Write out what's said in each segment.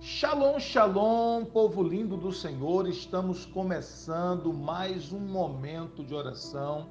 Shalom, shalom, povo lindo do Senhor, estamos começando mais um momento de oração,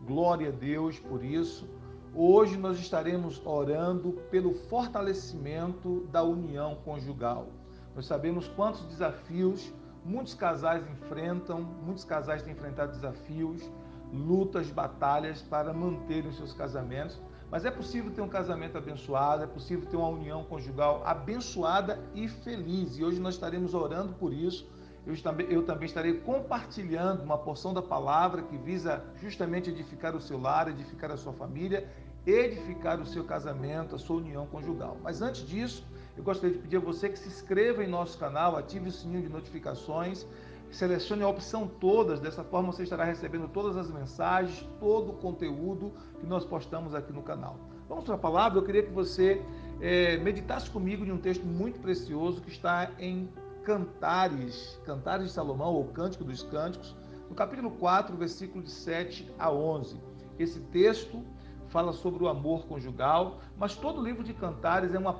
glória a Deus por isso. Hoje nós estaremos orando pelo fortalecimento da união conjugal. Nós sabemos quantos desafios muitos casais enfrentam, muitos casais têm enfrentado desafios, lutas, batalhas para manterem os seus casamentos. Mas é possível ter um casamento abençoado, é possível ter uma união conjugal abençoada e feliz. E hoje nós estaremos orando por isso. Eu também estarei compartilhando uma porção da palavra que visa justamente edificar o seu lar, edificar a sua família, edificar o seu casamento, a sua união conjugal. Mas antes disso, eu gostaria de pedir a você que se inscreva em nosso canal, ative o sininho de notificações, selecione a opção todas, dessa forma você estará recebendo todas as mensagens, todo o conteúdo que nós postamos aqui no canal. Vamos para a palavra. Eu queria que você meditasse comigo em um texto muito precioso que está em Cantares de Salomão, ou Cântico dos Cânticos, no capítulo 4, versículo de 7 a 11. Esse texto fala sobre o amor conjugal, mas todo o livro de Cantares é uma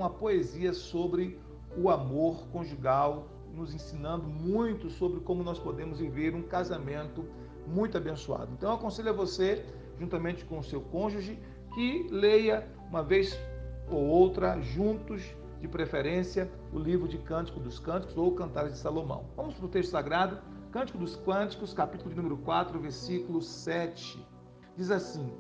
poesia sobre o amor conjugal, nos ensinando muito sobre como nós podemos viver um casamento muito abençoado. Então eu aconselho a você, juntamente com o seu cônjuge, que leia uma vez ou outra, juntos, de preferência, o livro de Cântico dos Cânticos ou Cantares de Salomão. Vamos para o texto sagrado, Cântico dos Cânticos, capítulo de número 4, versículo 7. Diz assim: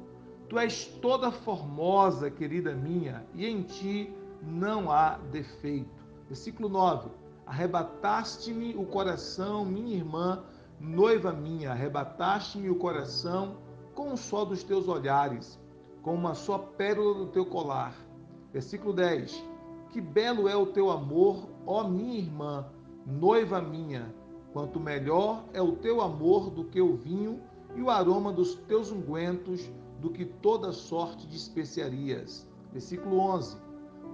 Tu és toda formosa, querida minha, e em ti não há defeito. Versículo 9. Arrebataste-me o coração, minha irmã, noiva minha, arrebataste-me o coração com um só dos teus olhares, com uma só pérola do teu colar. Versículo 10. Que belo é o teu amor, ó minha irmã, noiva minha, quanto melhor é o teu amor do que o vinho e o aroma dos teus ungüentos do que toda sorte de especiarias. Versículo 11.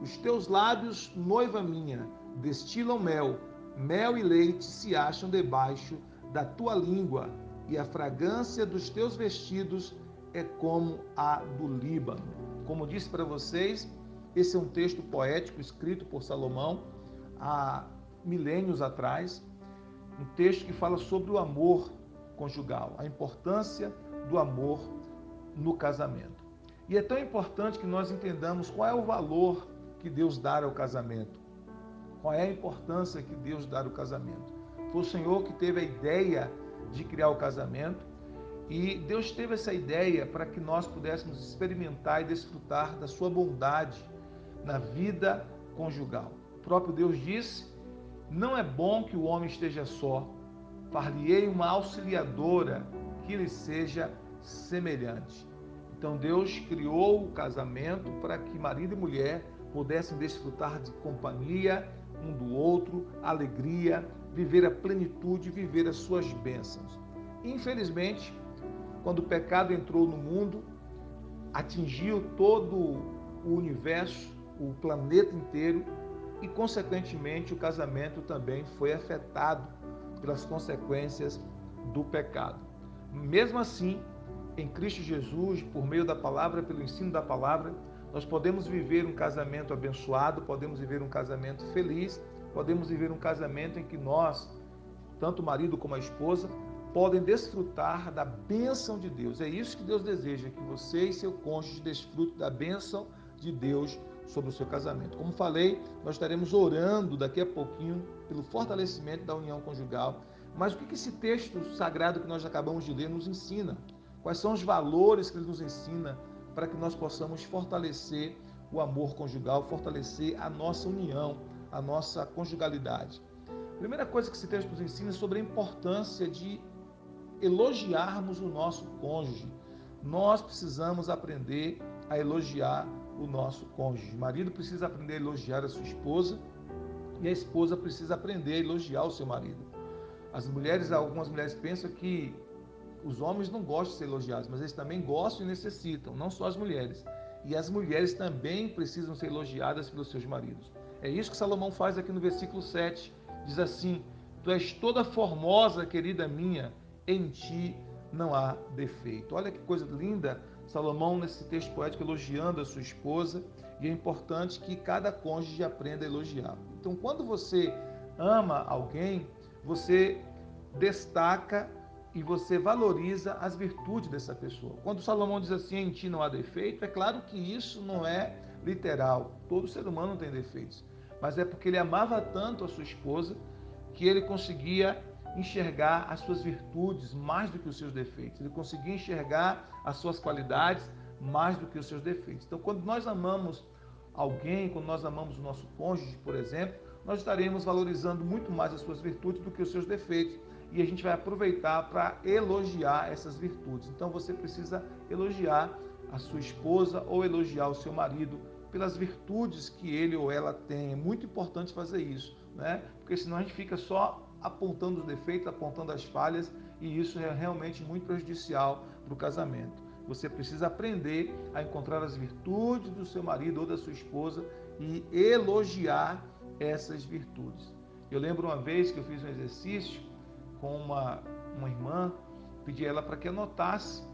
Os teus lábios, noiva minha, destilam mel, mel e leite se acham debaixo da tua língua, e a fragrância dos teus vestidos é como a do Líbano. Como disse para vocês, esse é um texto poético escrito por Salomão há milênios atrás, um texto que fala sobre o amor conjugal, a importância do amor no casamento. E é tão importante que nós entendamos qual é o valor que Deus dá ao casamento. Qual é a importância que Deus dá ao casamento? Foi o Senhor que teve a ideia de criar o casamento, e Deus teve essa ideia para que nós pudéssemos experimentar e desfrutar da sua bondade na vida conjugal. O próprio Deus disse: não é bom que o homem esteja só, far-lhe-ei uma auxiliadora que lhe seja semelhante. Então Deus criou o casamento para que marido e mulher pudessem desfrutar de companhia um do outro, alegria, viver a plenitude, viver as suas bênçãos. Infelizmente, quando o pecado entrou no mundo, atingiu todo o universo, o planeta inteiro, e consequentemente o casamento também foi afetado pelas consequências do pecado. Mesmo assim, em Cristo Jesus, por meio da palavra, pelo ensino da palavra, nós podemos viver um casamento abençoado, podemos viver um casamento feliz, podemos viver um casamento em que nós, tanto o marido como a esposa, podem desfrutar da bênção de Deus. É isso que Deus deseja, que você e seu cônjuge desfrutem da bênção de Deus sobre o seu casamento. Como falei, nós estaremos orando daqui a pouquinho pelo fortalecimento da união conjugal. Mas o que esse texto sagrado que nós acabamos de ler nos ensina? Quais são os valores que ele nos ensina para que nós possamos fortalecer o amor conjugal, fortalecer a nossa união, a nossa conjugalidade? A primeira coisa que esse texto nos ensina é sobre a importância de elogiarmos o nosso cônjuge. Nós precisamos aprender a elogiar o nosso cônjuge. O marido precisa aprender a elogiar a sua esposa e a esposa precisa aprender a elogiar o seu marido. Algumas mulheres pensam que os homens não gostam de ser elogiados, mas eles também gostam e necessitam, não só as mulheres. E as mulheres também precisam ser elogiadas pelos seus maridos. É isso que Salomão faz aqui no versículo 7. Diz assim: Tu és toda formosa, querida minha, em ti não há defeito. Olha que coisa linda, Salomão nesse texto poético elogiando a sua esposa, E é importante que cada cônjuge aprenda a elogiar. Então, quando você ama alguém, você destaca e você valoriza as virtudes dessa pessoa. Quando Salomão diz assim, em ti não há defeito, é claro que isso não é literal. Todo ser humano tem defeitos. Mas é porque ele amava tanto a sua esposa que ele conseguia enxergar as suas virtudes mais do que os seus defeitos. Ele conseguia enxergar as suas qualidades mais do que os seus defeitos. Então, quando nós amamos alguém, quando nós amamos o nosso cônjuge, por exemplo, nós estaremos valorizando muito mais as suas virtudes do que os seus defeitos. E a gente vai aproveitar para elogiar essas virtudes. Então, você precisa elogiar a sua esposa ou elogiar o seu marido pelas virtudes que ele ou ela tem. É muito importante fazer isso, né? Porque senão a gente fica só apontando os defeitos, apontando as falhas, e isso é realmente muito prejudicial para o casamento. Você precisa aprender a encontrar as virtudes do seu marido ou da sua esposa e elogiar essas virtudes. Eu lembro uma vez que eu fiz um exercício com uma irmã, pedi a ela para que anotasse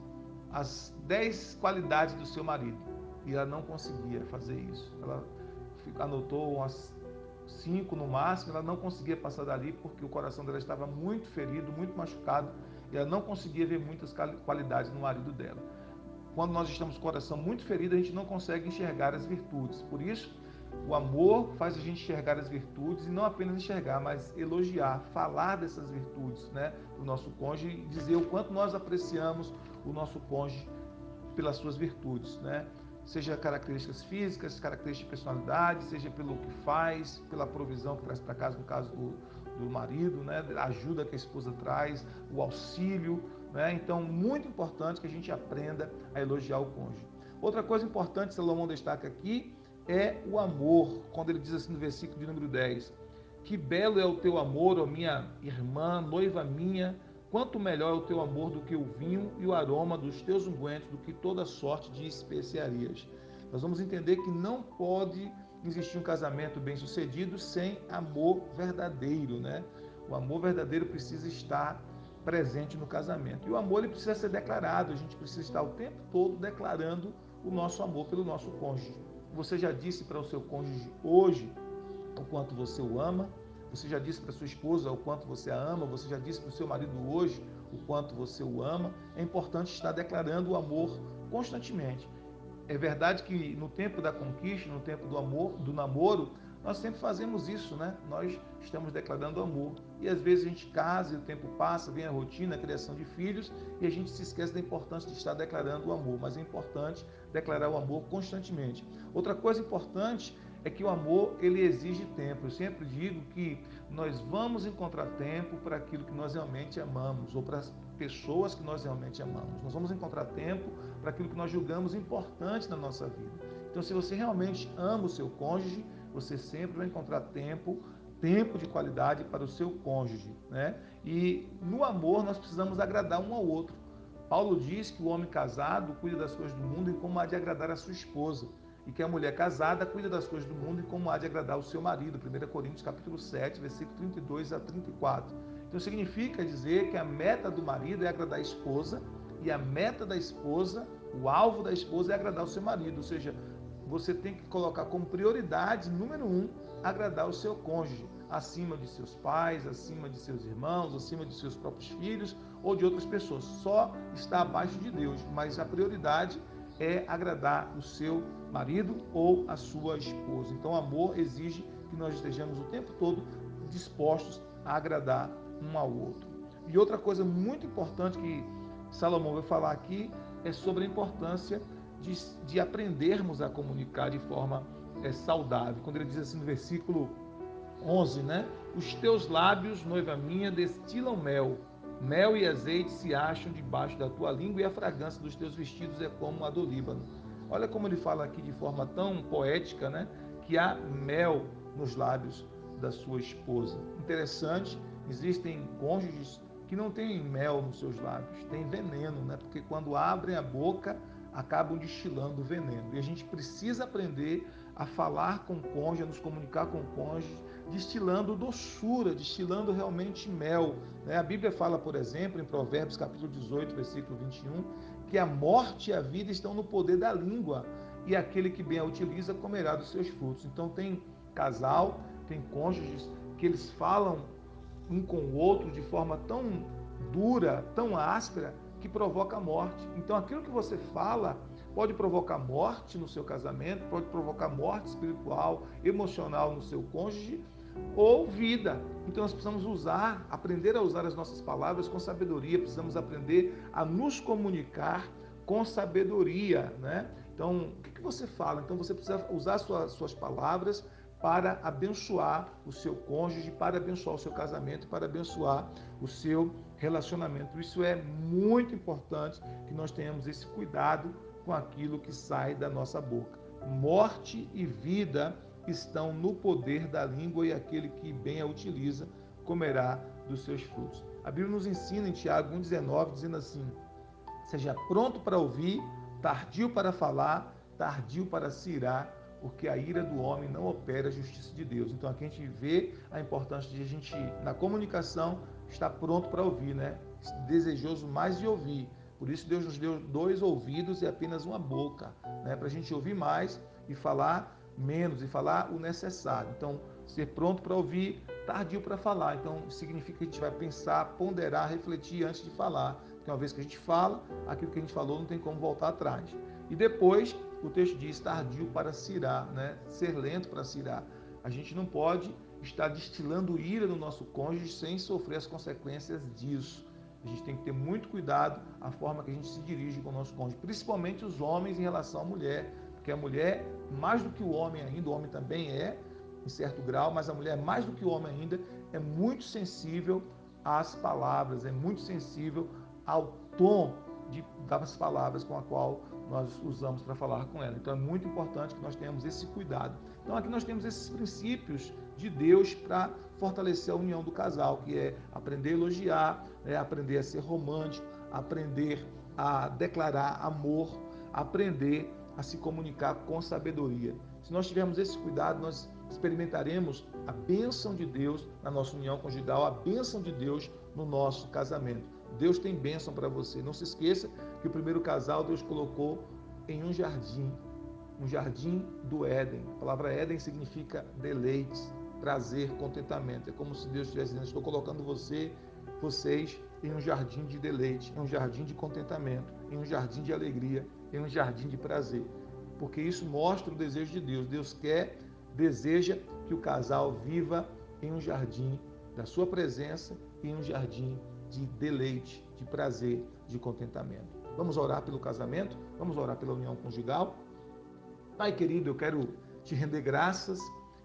as 10 qualidades do seu marido. E ela não conseguia fazer isso. Ela anotou umas 5 no máximo, ela não conseguia passar dali porque o coração dela estava muito ferido, muito machucado, e ela não conseguia ver muitas qualidades no marido dela. Quando nós estamos com o coração muito ferido, a gente não consegue enxergar as virtudes. Por isso, o amor faz a gente enxergar as virtudes e não apenas enxergar, mas elogiar, falar dessas virtudes, né, do nosso cônjuge e dizer o quanto nós apreciamos o nosso cônjuge pelas suas virtudes, né? Seja características físicas, características de personalidade, seja pelo que faz, pela provisão que traz para casa, no caso do marido, né? A ajuda que a esposa traz, o auxílio, né? Então, muito importante que a gente aprenda a elogiar o cônjuge. Outra coisa importante, Salomão destaca aqui, é o amor, quando ele diz assim no versículo de número 10, que belo é o teu amor, ó minha irmã, noiva minha, quanto melhor é o teu amor do que o vinho e o aroma dos teus ungüentos, do que toda sorte de especiarias. Nós vamos entender que não pode existir um casamento bem-sucedido sem amor verdadeiro, né? O amor verdadeiro precisa estar presente no casamento. E o amor ele precisa ser declarado, a gente precisa estar o tempo todo declarando o nosso amor pelo nosso cônjuge. Você já disse para o seu cônjuge hoje o quanto você o ama? Você já disse para sua esposa o quanto você a ama? Você já disse para o seu marido hoje o quanto você o ama? É importante estar declarando o amor constantemente. É verdade que no tempo da conquista, no tempo do amor, do namoro, nós sempre fazemos isso, né? Nós estamos declarando amor. E às vezes a gente casa e o tempo passa, vem a rotina, a criação de filhos, e a gente se esquece da importância de estar declarando o amor. Mas é importante declarar o amor constantemente. Outra coisa importante é que o amor, ele exige tempo. Eu sempre digo que nós vamos encontrar tempo para aquilo que nós realmente amamos, ou para as pessoas que nós realmente amamos. Nós vamos encontrar tempo para aquilo que nós julgamos importante na nossa vida. Então, se você realmente ama o seu cônjuge, você sempre vai encontrar tempo de qualidade para o seu cônjuge, né? E no amor nós precisamos agradar um ao outro. Paulo diz que o homem casado cuida das coisas do mundo e como há de agradar a sua esposa, e que a mulher casada cuida das coisas do mundo e como há de agradar o seu marido. 1 Coríntios capítulo 7, versículo 32 a 34. Então significa dizer que a meta do marido é agradar a esposa e a meta da esposa, o alvo da esposa é agradar o seu marido, ou seja, você tem que colocar como prioridade, número 1, agradar o seu cônjuge, acima de seus pais, acima de seus irmãos, acima de seus próprios filhos ou de outras pessoas. Só está abaixo de Deus, mas a prioridade é agradar o seu marido ou a sua esposa. Então, o amor exige que nós estejamos o tempo todo dispostos a agradar um ao outro. E outra coisa muito importante que Salomão vai falar aqui é sobre a importância de aprendermos a comunicar de forma saudável. Quando ele diz assim no versículo 11, né? Os teus lábios, noiva minha, destilam mel. Mel e azeite se acham debaixo da tua língua e a fragrância dos teus vestidos é como a do Líbano. Olha como ele fala aqui de forma tão poética, né? Que há mel nos lábios da sua esposa. Interessante, existem cônjuges que não têm mel nos seus lábios, tem veneno, né? Porque quando abrem a boca, acabam destilando veneno. E a gente precisa aprender a falar com o cônjuge, a nos comunicar com o cônjuge, destilando doçura, destilando realmente mel. Né? A Bíblia fala, por exemplo, em Provérbios capítulo 18, versículo 21, que a morte e a vida estão no poder da língua. e aquele que bem a utiliza comerá dos seus frutos. Então tem casal, tem cônjuges que eles falam um com o outro de forma tão dura, tão áspera, que provoca a morte. Então aquilo que você fala pode provocar morte no seu casamento, pode provocar morte espiritual, emocional no seu cônjuge ou vida. Então nós precisamos aprender a usar as nossas palavras com sabedoria, precisamos aprender a nos comunicar com sabedoria, né? Então, o que você fala? Então você precisa usar suas palavras para abençoar o seu cônjuge, para abençoar o seu casamento, para abençoar o seu relacionamento. Isso é muito importante, que nós tenhamos esse cuidado com aquilo que sai da nossa boca. Morte e vida estão no poder da língua e aquele que bem a utiliza comerá dos seus frutos. A Bíblia nos ensina em Tiago 1,19, dizendo assim: seja pronto para ouvir, tardio para falar, tardio para se irar, porque a ira do homem não opera a justiça de Deus. Então aqui a gente vê a importância de a gente, na comunicação, estar pronto para ouvir, né? Desejoso mais de ouvir. Por isso Deus nos deu 2 ouvidos e apenas uma boca, né? Para a gente ouvir mais e falar menos, e falar o necessário. Então, ser pronto para ouvir, tardio para falar. Então, significa que a gente vai pensar, ponderar, refletir antes de falar. Porque uma vez que a gente fala, aquilo que a gente falou não tem como voltar atrás. E depois, o texto diz tardio para se irar, né? Ser lento para se irar. A gente não pode estar destilando ira no nosso cônjuge sem sofrer as consequências disso. A gente tem que ter muito cuidado a forma que a gente se dirige com o nosso cônjuge, principalmente os homens em relação à mulher, porque a mulher, mais do que o homem ainda, o homem também é, em certo grau, mas a mulher, mais do que o homem ainda, é muito sensível às palavras, é muito sensível ao tom das palavras com a qual nós usamos para falar com ela. Então é muito importante que nós tenhamos esse cuidado. Então aqui nós temos esses princípios de Deus para fortalecer a união do casal, que é aprender a elogiar, aprender a ser romântico, aprender a declarar amor, aprender a se comunicar com sabedoria. Se nós tivermos esse cuidado, nós experimentaremos a bênção de Deus na nossa união conjugal, a bênção de Deus no nosso casamento. Deus tem bênção para você. Não se esqueça que o primeiro casal Deus colocou em um jardim do Éden. A palavra Éden significa deleites, prazer, contentamento. É como se Deus estivesse dizendo: estou colocando vocês em um jardim de deleite, em um jardim de contentamento, em um jardim de alegria, em um jardim de prazer. Porque isso mostra o desejo de Deus. Deus deseja que o casal viva em um jardim da sua presença, em um jardim de deleite, de prazer, de contentamento. Vamos orar pelo casamento? Vamos orar pela união conjugal? Pai querido, eu quero te render graças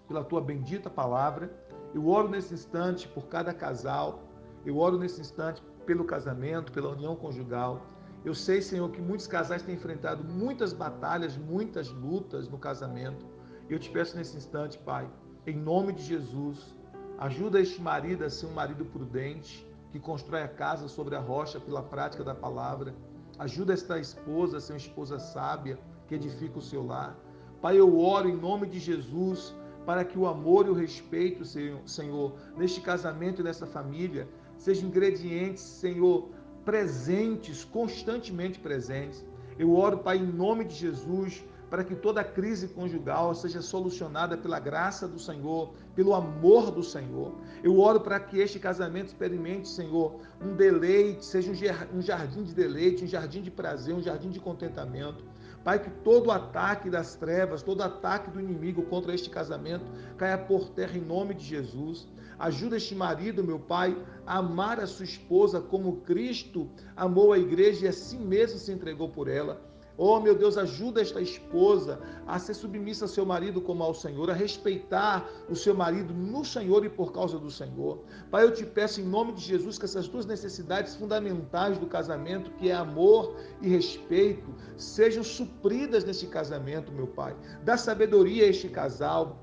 pela tua bendita palavra. Eu oro nesse instante por cada casal. Eu oro nesse instante pelo casamento, pela união conjugal. Eu sei, Senhor, que muitos casais têm enfrentado muitas batalhas, muitas lutas no casamento. Eu te peço nesse instante, Pai, em nome de Jesus, ajuda este marido a ser um marido prudente, que constrói a casa sobre a rocha pela prática da palavra. Ajuda esta esposa a ser uma esposa sábia, que edifica o seu lar. Pai, eu oro em nome de Jesus para que o amor e o respeito, Senhor, neste casamento e nessa família, sejam ingredientes, Senhor, presentes, constantemente presentes. Eu oro, Pai, em nome de Jesus, para que toda crise conjugal seja solucionada pela graça do Senhor, pelo amor do Senhor. Eu oro para que este casamento experimente, Senhor, um deleite, seja um jardim de deleite, um jardim de prazer, um jardim de contentamento. Pai, que todo ataque das trevas, todo ataque do inimigo contra este casamento caia por terra em nome de Jesus. Ajuda este marido, meu Pai, a amar a sua esposa como Cristo amou a igreja e assim mesmo se entregou por ela. Oh, meu Deus, ajuda esta esposa a ser submissa ao seu marido como ao Senhor, a respeitar o seu marido no Senhor e por causa do Senhor. Pai, eu te peço em nome de Jesus que essas duas necessidades fundamentais do casamento, que é amor e respeito, sejam supridas neste casamento, meu Pai. Dá sabedoria a este casal.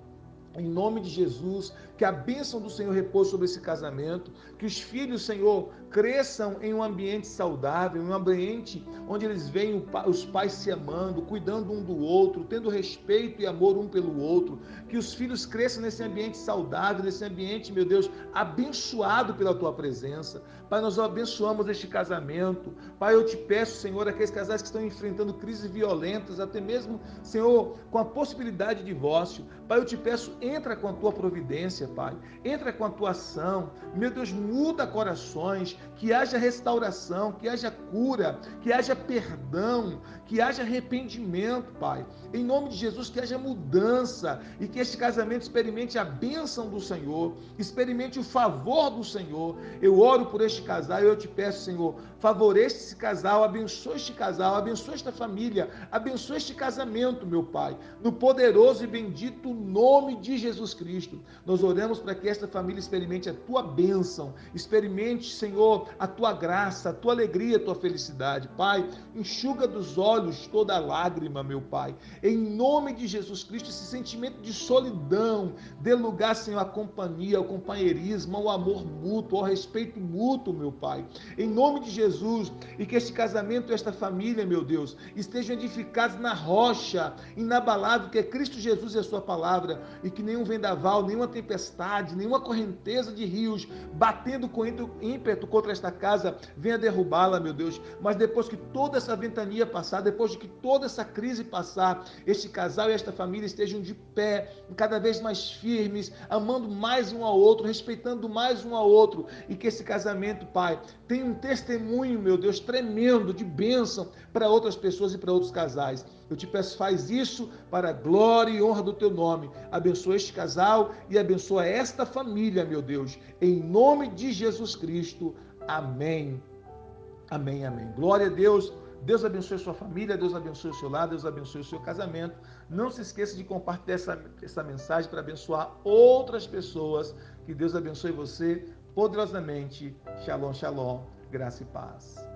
Em nome de Jesus, que a bênção do Senhor repouse sobre esse casamento, que os filhos, Senhor, cresçam em um ambiente saudável, em um ambiente onde eles veem os pais se amando, cuidando um do outro, tendo respeito e amor um pelo outro, que os filhos cresçam nesse ambiente saudável, nesse ambiente, meu Deus, abençoado pela Tua presença. Pai, nós abençoamos este casamento. Pai, eu te peço, Senhor, aqueles casais que estão enfrentando crises violentas, até mesmo, Senhor, com a possibilidade de divórcio. Pai, eu te peço, entra com a Tua providência, Pai. Entra com a Tua ação. Meu Deus, muda corações, que haja restauração, que haja cura, que haja perdão, que haja arrependimento, Pai. Em nome de Jesus, que haja mudança e que este casamento experimente a bênção do Senhor, experimente o favor do Senhor. Eu oro por este casal e eu te peço, Senhor, favoreça esse casal, abençoe este casal, abençoe esta família, abençoe este casamento, meu Pai, no poderoso e bendito nome de Jesus Cristo. Nós oramos para que esta família experimente a Tua bênção, experimente, Senhor, a Tua graça, a Tua alegria, a Tua felicidade. Pai, enxuga dos olhos toda lágrima, meu Pai. Em nome de Jesus Cristo, esse sentimento de solidão, dê lugar, Senhor, à companhia, ao companheirismo, ao amor mútuo, ao respeito mútuo, meu Pai. Em nome de Jesus, e que este casamento e esta família, meu Deus, estejam edificados na rocha inabalável, que é Cristo Jesus e a Sua palavra, e que nenhum vendaval, nenhuma tempestade, nenhuma correnteza de rios batendo com ímpeto contra esta casa venha derrubá-la, meu Deus. Mas depois que toda essa ventania passar, depois de que toda essa crise passar, este casal e esta família estejam de pé, cada vez mais firmes, amando mais um ao outro, respeitando mais um ao outro, e que esse casamento, Pai, tenha um testemunho, meu Deus, tremendo de bênção para outras pessoas e para outros casais. Eu te peço, faz isso para a glória e honra do Teu nome. Abençoa este casal e abençoa esta família, meu Deus. Em nome de Jesus Cristo. Amém. Amém, amém. Glória a Deus. Deus abençoe a sua família, Deus abençoe o seu lar, Deus abençoe o seu casamento. Não se esqueça de compartilhar essa mensagem para abençoar outras pessoas. Que Deus abençoe você poderosamente. Shalom, shalom. Graça e paz.